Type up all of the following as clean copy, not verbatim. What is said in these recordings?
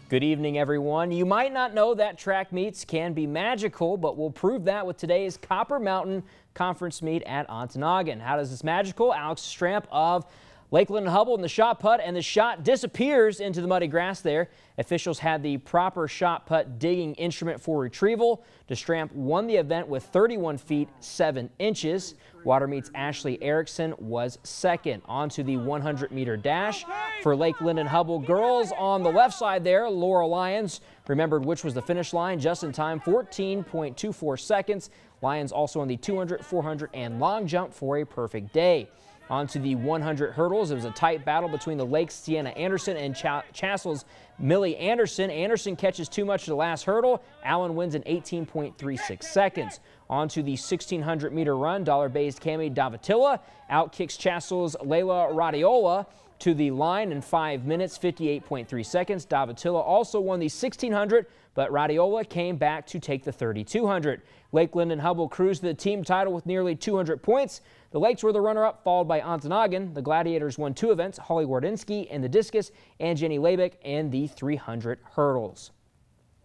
Good evening, everyone. You might not know that track meets can be magical, but we'll prove that with today's Copper Mountain Conference meet at Ontonagon. How does this magical? Alex Stramp of Lakeland and Hubble in the shot put, and the shot disappears into the muddy grass there. Officials had the proper shot put digging instrument for retrieval. DeStramp won the event with 31 feet 7 inches. Water Meets Ashley Erickson was second. On to the 100-meter dash for Lakeland and Hubble girls. On the left side there, Laura Lyons remembered which was the finish line just in time, 14.24 seconds. Lyons also on the 200, 400, and long jump for a perfect day. On to the 100 hurdles. It was a tight battle between the Lakes' Sienna Anderson and Chassel's Millie Anderson. Anderson catches too much of the last hurdle. Allen wins in 18.36 seconds. On to the 1600-meter run. Dollar Bay's Cami Davatilla outkicks Chassel's Layla Radiola to the line in 5 minutes, 58.3 seconds. Davatilla also won the 1600, but Radiola came back to take the 3200. Lakeland and Hubble cruised the team title with nearly 200 points. The Lakes were the runner-up, followed by Ontonagon. The Gladiators won 2 events, Holly Wardinski in the discus and Jenny Labick in the 300 hurdles.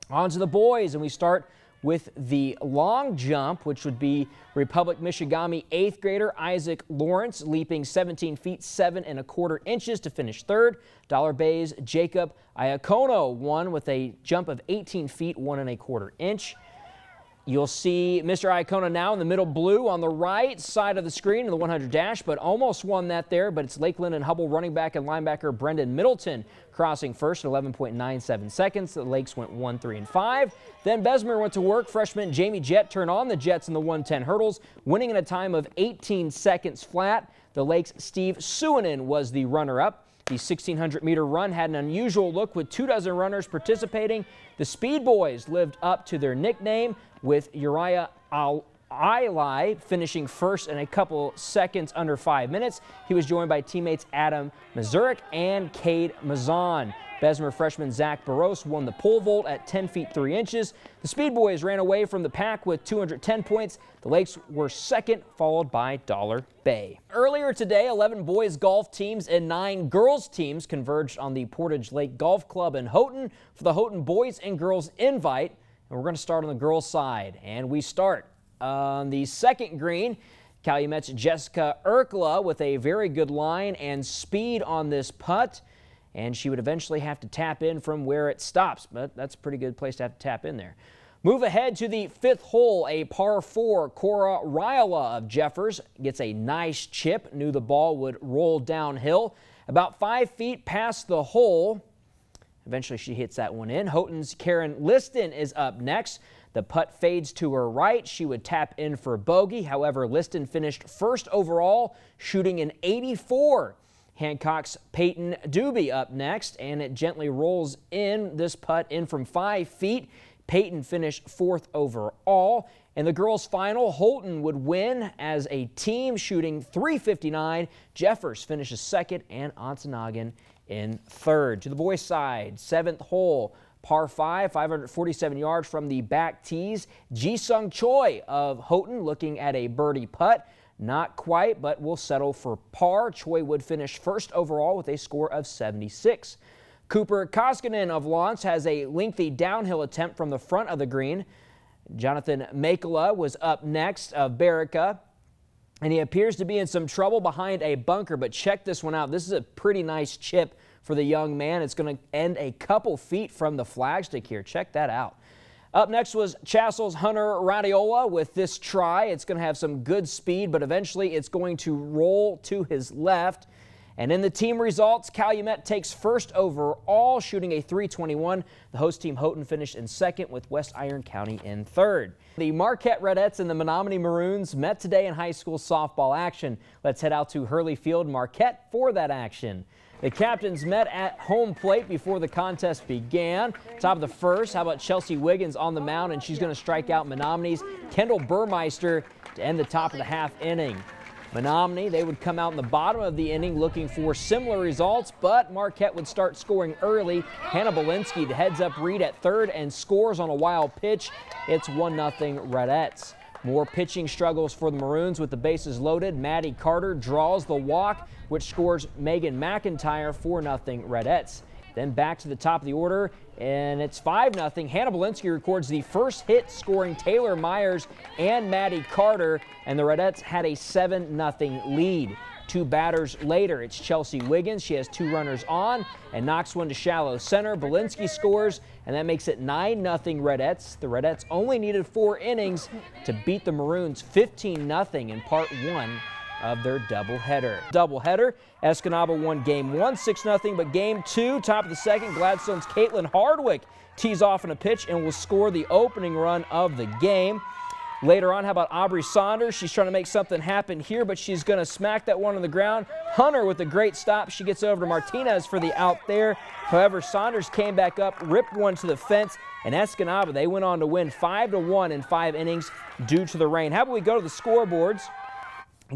On to the boys, and we start with the long jump, which would be Republic Michigami 8th grader Isaac Lawrence leaping 17 feet 7 1/4 inches to finish third. Dollar Bay's Jacob Iacono won with a jump of 18 feet 1 1/4 inch. You'll see Mr. Iacono now in the middle blue on the right side of the screen in the 100 dash, but almost won that there. But it's Lakeland and Hubble running back and linebacker Brendan Middleton crossing first at 11.97 seconds. The Lakes went 1, 3, and 5. Then Bessemer went to work. Freshman Jamie Jett turned on the Jets in the 110 hurdles, winning in a time of 18 seconds flat. The Lakes' Steve Suanen was the runner-up. The 1600-meter run had an unusual look with 24 runners participating. The Speed Boys lived up to their nickname, with Uriah Ili finishing first in a couple seconds under 5 minutes. He was joined by teammates Adam Mazurik and Cade Mazan. Bessemer freshman Zach Barros won the pole vault at 10 feet 3 inches. The Speed Boys ran away from the pack with 210 points. The Lakes were second, followed by Dollar Bay. Earlier today, 11 boys golf teams and 9 girls teams converged on the Portage Lake Golf Club in Houghton for the Houghton Boys and Girls Invite. And we're going to start on the girls' side. And we start on the second green. Calumet's Jessica Erkla with a very good line and speed on this putt. And she would eventually have to tap in from where it stops, but that's a pretty good place to have to tap in there. Move ahead to the 5th hole, a par 4. Cora Riola of Jeffers gets a nice chip. Knew the ball would roll downhill. About 5 feet past the hole, eventually she hits that one in. Houghton's Karen Liston is up next. The putt fades to her right. She would tap in for bogey. However, Liston finished first overall, shooting an 84. Hancock's Peyton Doobie up next, and it gently rolls in. This putt in from 5 feet. Peyton finished 4th overall. In the girls' final, Houghton would win as a team, shooting 359. Jeffers finishes second, and Ontonagon in third. To the boys' side, 7th hole, par 5, 547 yards from the back tees. Ji-Sung Choi of Houghton looking at a birdie putt. Not quite, but will settle for par. Choi would finish first overall with a score of 76. Cooper Koskinen of Lawrence has a lengthy downhill attempt from the front of the green. Jonathan Makela was up next of Berica, and he appears to be in some trouble behind a bunker, but check this one out. This is a pretty nice chip for the young man. It's going to end a couple feet from the flagstick here. Check that out. Up next was Chassel's Hunter Radiola with this try. It's going to have some good speed, but eventually it's going to roll to his left. And in the team results, Calumet takes first overall, shooting a 321. The host team Houghton finished in second, with West Iron County in third. The Marquette Redettes and the Menominee Maroons met today in high school softball action. Let's head out to Hurley Field, Marquette, for that action. The captains met at home plate before the contest began. Top of the first, how about Chelsea Wiggins on the mound, and she's going to strike out Menominee's Kendall Burmeister to end the top of the half inning. Menominee, they would come out in the bottom of the inning looking for similar results, but Marquette would start scoring early. Hannah Belinsky, the heads-up read at third, and scores on a wild pitch. It's 1-0 Redettes. More pitching struggles for the Maroons with the bases loaded. Maddie Carter draws the walk, which scores Megan McIntyre 4-0 Redettes. Then back to the top of the order, and it's 5-0. Hannah Belinsky records the first hit, scoring Taylor Myers and Maddie Carter, and the Redettes had a 7-0 lead. 2 batters later, it's Chelsea Wiggins. She has 2 runners on and knocks one to shallow center. Belinsky scores, and that makes it 9-0 Redettes. The Redettes only needed 4 innings to beat the Maroons 15-0 in part 1 of their doubleheader. Escanaba won game 1 6-0, but game 2, top of the second, Gladstone's Caitlin Hardwick tees off in a pitch and will score the opening run of the game. Later on, how about Aubrey Saunders? She's trying to make something happen here, but she's going to smack that one on the ground. Hunter with a great stop. She gets over to Martinez for the out there. However, Saunders came back up, ripped one to the fence, and Escanaba, they went on to win 5-1 in 5 innings due to the rain. How about we go to the scoreboards?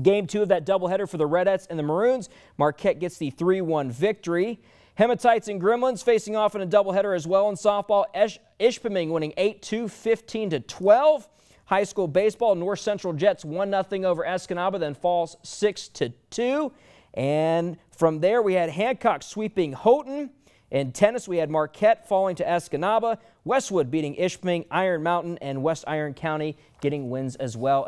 Game 2 of that doubleheader for the Redettes and the Maroons. Marquette gets the 3-1 victory. Hematites and Gremlins facing off in a doubleheader as well in softball. Ishpeming winning 8-2, 15-12. High school baseball, North Central Jets 1-0 over Escanaba, then falls 6-2. And from there, we had Hancock sweeping Houghton. In tennis, we had Marquette falling to Escanaba, Westwood beating Ishpeming, Iron Mountain, and West Iron County getting wins as well.